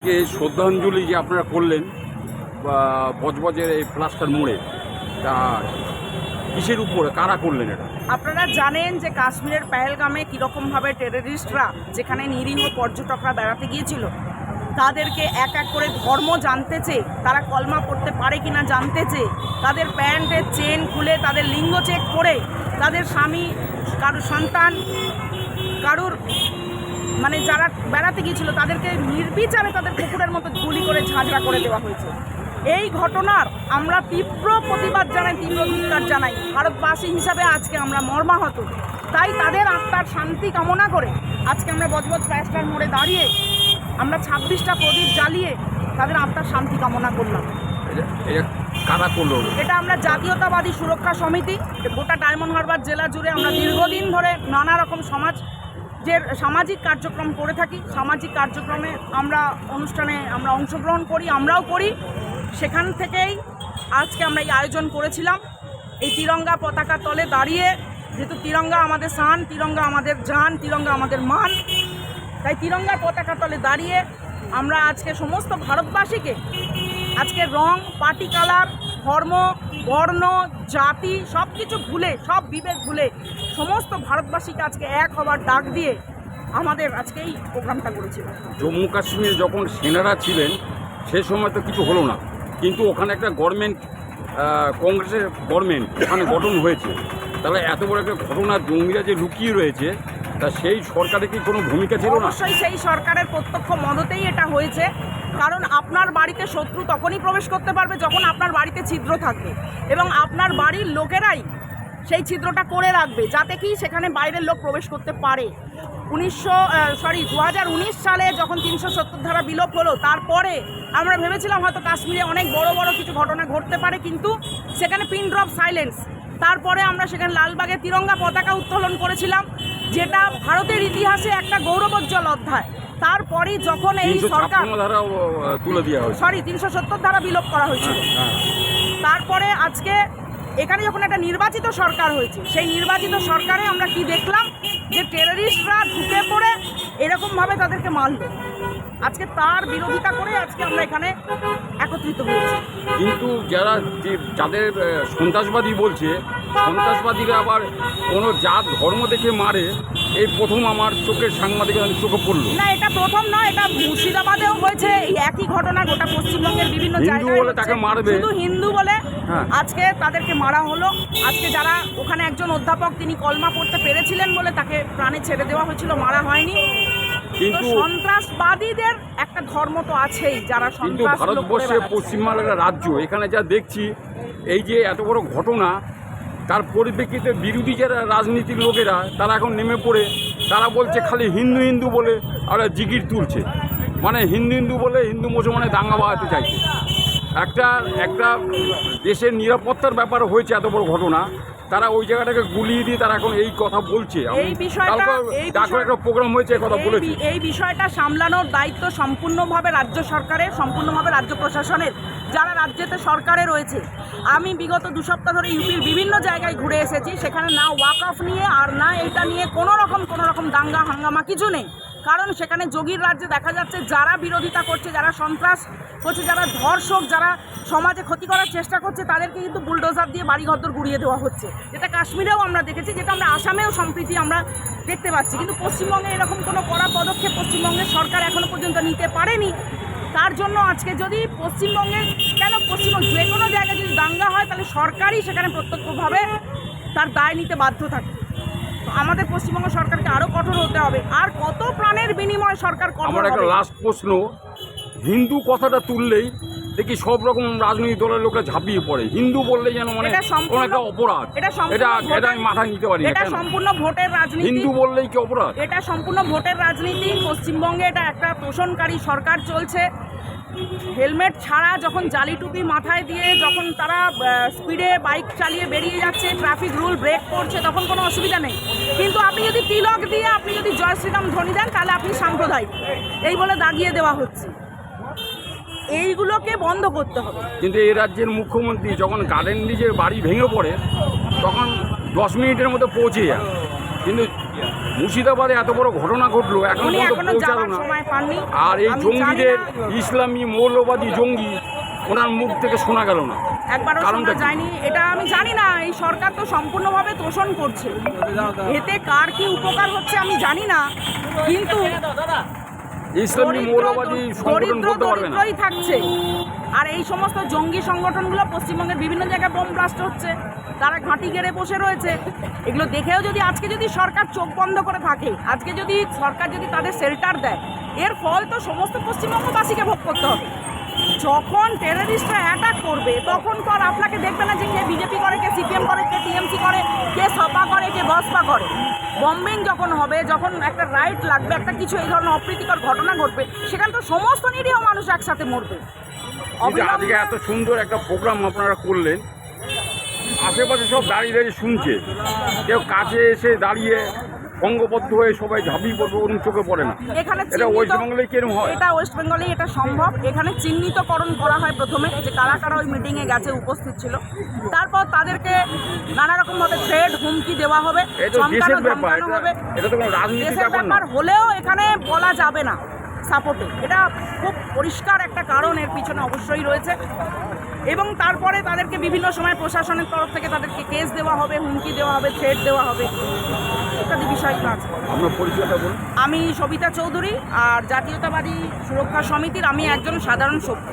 যে শ্রদ্ধাঞ্জলি যে আপনারা করলেন বজবজের এই প্লাস্টার মোড়ে, তা কিসের উপরে কারা করলেন এটা? আপনারা জানেন যে কাশ্মীরের পেহেলগামে কীরকমভাবে টেররিস্টরা, যেখানে নিরীহ পর্যটকরা বেড়াতে গিয়েছিল, তাদেরকে এক এক করে ধর্ম জানতে চেয়ে, তারা কলমা পড়তে পারে কিনা জানতে চেয়ে, তাদের প্যান্টের চেন খুলে তাদের লিঙ্গ চেক করে, তাদের স্বামী, কারুর সন্তান, কারুর মানে যারা বেড়াতে গিয়েছিল তাদেরকে নির্বিচারে তাদের কুকুরের মতো গুলি করে ঝাঁঝরা করে দেওয়া হয়েছে। এই ঘটনার আমরা তীব্র প্রতিবাদ জানাই, তীব্র ধিক্কার জানাই। ভারতবাসী হিসাবে আজকে আমরা মর্মাহত। তাই তাদের আত্মার শান্তি কামনা করে আজকে আমরা বজবজ প্লাস্টার মোড়ে দাঁড়িয়ে আমরা 26টা প্রদীপ জ্বালিয়ে তাদের আত্মার শান্তি কামনা করলাম। কারা করলো এটা? আমরা জাতীয়তাবাদী সুরক্ষা সমিতি, গোটা ডায়মন্ড হারবার জেলা জুড়ে আমরা দীর্ঘদিন ধরে নানা রকম সামাজিক কার্যক্রম করে থাকি। সামাজিক কার্যক্রমে অনুষ্ঠানে আমরা অংশগ্রহণ করি, আমরাও করি। সেখান থেকেই আজকে আমরা এই আয়োজন করেছিলাম। এই তিরঙ্গা পতাকা তলে দাঁড়িয়ে, যেহেতু তিরঙ্গা আমাদের শান, তিরঙ্গা আমাদের জান, তিরঙ্গা আমাদের মান, তাই তিরঙ্গার পতাকা তলে দাঁড়িয়ে আমরা আজকে সমস্ত ভারতবাসীকে আজকে রং, পার্টি কালার, ধর্ম, বর্ণ, জাতি সব কিছু ভুলে, সব বিভেদ ভুলে সমস্ত ভারতবাসীকে আজকে এক হবার ডাক দিয়ে আমাদের আজকে এই প্রোগ্রামটা করেছিলাম। জম্মু কাশ্মীরে যখন সেনারা ছিলেন সে সময় তো কিছু হলো না, কিন্তু ওখানে একটা গভর্নমেন্ট, কংগ্রেসের গভর্নমেন্ট ওখানে গঠন হয়েছে। তাহলে এত বড় একটা ঘটনা জঙ্গিরা যে লুকিয়ে রয়েছে, তা সেই সরকারের কি কোনো ভূমিকা ছিল না? অবশ্যই সেই সরকারের প্রত্যক্ষ মদতেই এটা হয়েছে। কারণ আপনার বাড়িতে শত্রু তখনই প্রবেশ করতে পারবে যখন আপনার বাড়িতে ছিদ্র থাকবে, এবং আপনার বাড়ির লোকেরাই সেই ছিদ্রটা করে রাখবে যাতে কি সেখানে বাইরের লোক প্রবেশ করতে পারে। 2019 সালে যখন 370 ধারা বিলোপ হলো, তারপরে আমরা ভেবেছিলাম হয়তো কাশ্মীরে অনেক বড় বড় কিছু ঘটনা ঘটতে পারে, কিন্তু সেখানে পিন ড্রপ সাইলেন্স। তারপরে আমরা সেখানে লালবাগে তিরঙ্গা পতাকা উত্তোলন করেছিলাম, যেটা ভারতের ইতিহাসে একটা গৌরবোজ্জ্বল অধ্যায়। তারপরে যখন এই সরকার 370 ধারা বিলোপ করা হয়েছিল, তারপরে আজকে এখানে যখন একটা নির্বাচিত সরকার হয়েছে, সেই নির্বাচিত সরকারে আমরা কি দেখলাম, যে টেররিস্টরা ঢুকে পড়ে এরকমভাবে তাদেরকে মারল। আজকে তার বিরোধিতা করে আজকে আমরা এখানে একত্রিত হয়েছি। কিন্তু যাদের সন্ত্রাসবাদী বলছে, সন্ত্রাসবাদীরা আবার কোনো জাত ধর্ম দেখে মারে, এই প্রথম আমার চোখের সাংবাদিকদের চোখে পড়লো। না, এটা প্রথম নয়, এটা মুর্শিদাবাদেও হয়েছে। এই একই ঘটনা গোটা পশ্চিমবঙ্গের বিভিন্ন জায়গায় তাকে মারবে, শুধু হিন্দু বলে আজকে তাদেরকে মারা হলো। আজকে যারা ওখানে একজন অধ্যাপক, তিনি কলমা পড়তে পেরেছিলেন বলে তাকে প্রাণে ছেড়ে দেওয়া হয়েছিল, মারা হয়নি। কিন্তু সন্ত্রাসবাদীদের একটা ধর্ম তো আছেই, যারা সন্ত্রাস। ভারতবর্ষে পশ্চিমবাংলার রাজ্য, এখানে যা দেখছি এই যে এত বড় ঘটনা, তার পরিপ্রেক্ষিতে বিরোধী যারা রাজনীতির লোকেরা তারা এখন নেমে পড়ে তারা বলছে খালি হিন্দু হিন্দু বলে আর জিগির তুলছে, মানে হিন্দু হিন্দু বলে হিন্দু মুসলমানের দাঙ্গা বাড়াতে চাইছে। একটা দেশের নিরাপত্তার ব্যাপার হয়েছে এত বড় ঘটনা, তারা ওই জায়গাটাকে গুলিয়ে দিয়ে তারা এখন এই কথা বলছে। একটা প্রোগ্রাম হয়েছে, কথা বলেছে। এই বিষয়টা সামলানোর দায়িত্ব সম্পূর্ণভাবে রাজ্য সরকারের, সম্পূর্ণভাবে রাজ্য প্রশাসনের, যারা রাজ্যেতে সরকারে রয়েছে। আমি বিগত 2 সপ্তাহ ধরে ইউপির বিভিন্ন জায়গায় ঘুরে এসেছি, সেখানে না ওয়াক অফ নিয়ে আর না এটা নিয়ে কোনো রকম দাঙ্গা হাঙ্গামা কিছু নেই। কারণ সেখানে যোগীর রাজ্যে দেখা যাচ্ছে যারা বিরোধিতা করছে, যারা সন্ত্রাস করছে, যারা ধর্ষক, যারা সমাজে ক্ষতি করার চেষ্টা করছে, তাদেরকে কিন্তু বুলডোজার দিয়ে বাড়িঘর গুড়িয়ে দেওয়া হচ্ছে, যেটা কাশ্মীরেও আমরা দেখেছি, যেটা আমরা আসামেও সম্প্রীতি আমরা দেখতে পাচ্ছি। কিন্তু পশ্চিমবঙ্গে এরকম কোনো কড়া পদক্ষেপ পশ্চিমবঙ্গের সরকার এখনও পর্যন্ত নিতে পারেনি। তার জন্য আজকে যদি পশ্চিমবঙ্গে যে কোনো জায়গায় যদি দাঙ্গা হয়, তাহলে সরকারই সেখানে প্রত্যক্ষভাবে তার দায় নিতে বাধ্য থাকে। আমাদের পশ্চিমবঙ্গ সরকারকে আরও কঠোর হতে হবে। আর কত প্রাণের বিনিময় সরকার কঠোর হবে। আমার একটা লাস্ট প্রশ্ন, হিন্দু কথাটা তুললেই দেখি সব রকম রাজনৈতিক দলের লোকরা ঝাঁপিয়ে পড়ে, হিন্দু বললেই যেন মানে একটা অপরাধ। এটা আমি মাথায় নিতে পারি। এটা সম্পূর্ণ ভোটের রাজনীতি। হিন্দু বললেই কি অপরাধ? এটা সম্পূর্ণ ভোটের রাজনীতি। পশ্চিমবঙ্গে এটা একটা তোষণকারী সরকার চলছে। হেলমেট ছাড়া যখন জালি টুপি মাথায় দিয়ে যখন তারা স্পিডে বাইক চালিয়ে বেরিয়ে যাচ্ছে, ট্রাফিক রুল ব্রেক করছে, তখন কোনো অসুবিধা নেই। কিন্তু আপনি যদি তিলক দিয়ে আপনি যদি জয় শ্রীরাম ধ্বনি দেন, তাহলে আপনি সাম্প্রদায়িক, এই বলে দাগিয়ে দেওয়া হচ্ছে। এইগুলোকে বন্ধ করতে হবে। কিন্তু এই রাজ্যের মুখ্যমন্ত্রী যখন গার্ডেন ব্রিজের বাড়ি ভেঙে পড়ে, তখন 10 মিনিটের মধ্যে পৌঁছে যায়, কিন্তু মুর্শিদাবাদে এত বড় ঘটনা ঘটলো এখন উনি পর্যন্ত এখনো পৌঁছালো যাওয়ার না। সময় পাননি। আর এই আমি জঙ্গিদের জানি না- ইসলামী মৌলবাদী জঙ্গি ওনার মুখ থেকে শোনা গেল না। একবারও কারণটা শোনা কি? যায়নি, এটা আমি জানি না। এই সরকার তো সম্পূর্ণভাবে তোষণ করছে, এতে কার কি উপকার হচ্ছে আমি জানি না, কিন্তু ইসলামী মৌলবাদী সংগঠন বলতে পারবে না। দরিদ্রই থাকছে। আর এই সমস্ত জঙ্গি সংগঠনগুলো পশ্চিমবঙ্গের বিভিন্ন জায়গায় বোম ব্লাস্ট হচ্ছে, তারা ঘাঁটি গেড়ে বসে রয়েছে। এগুলো দেখেও যদি আজকে যদি সরকার চোখ বন্ধ করে থাকে, আজকে যদি সরকার যদি তাদের শেল্টার দেয়, এর ফল তো সমস্ত পশ্চিমবঙ্গবাসীকে ভোগ করতে হবে। যখন টেররিস্টরা অ্যাটাক করবে তখন তো আর আপনাকে দেখবে না যে কে বিজেপি করে, কে সিপিএম করে, কে টিএমসি করে, কে সপা করে, কে বসপা করে। বম্বিং যখন হবে, যখন একটা রাইট লাগবে, একটা কিছু এই ধরনের অপ্রীতিকর ঘটনা ঘটবে, সেখানে তো সমস্ত নিরীহ মানুষ একসাথে মরবে। এই যে আজকে এত সুন্দর একটা প্রোগ্রাম আপনারা করলেন, আশেপাশে সব দাঁড়িয়ে দাঁড়িয়ে শুনছে, কেউ কাছে এসে দাঁড়িয়ে অঙ্গবদ্ধ হয়ে সবাই ঝাঁপিয়ে পড়বে, ওরকম চোখে পড়ে না। এখানে এটা ওয়েস্ট বেঙ্গলে কিরকম হয়? এটা ওয়েস্ট বেঙ্গলে এটা সম্ভব। এখানে চিহ্নিতকরণ করা হয় প্রথমে, যে কারা কারা ওই মিটিংয়ে গেছে, উপস্থিত ছিল। তারপর তাদেরকে নানা রকমভাবে থ্রেড, হুমকি দেওয়া হবে, এটা তো দেশের চমকানো ব্যাপার, ধমকানো হবে। এটা তো কোনো রাজনীতির দেশের ব্যাপার না। ব্যাপার হলেও এখানে বলা যাবে না সাপোর্টে। এটা খুব পরিষ্কার একটা কারণ এর পিছনে অবশ্যই রয়েছে। এবং তারপরে তাদেরকে বিভিন্ন সময় প্রশাসনের তরফ থেকে তাদেরকে কেস দেওয়া হবে, হুমকি দেওয়া হবে, থ্রেট দেওয়া হবে, ইত্যাদি বিষয়গুলো আছে। আপনার পরিচয়টা বলুন। আমি সবিতা চৌধুরী, আর জাতীয়তাবাদী সুরক্ষা সমিতির আমি একজন সাধারণ সভ্য।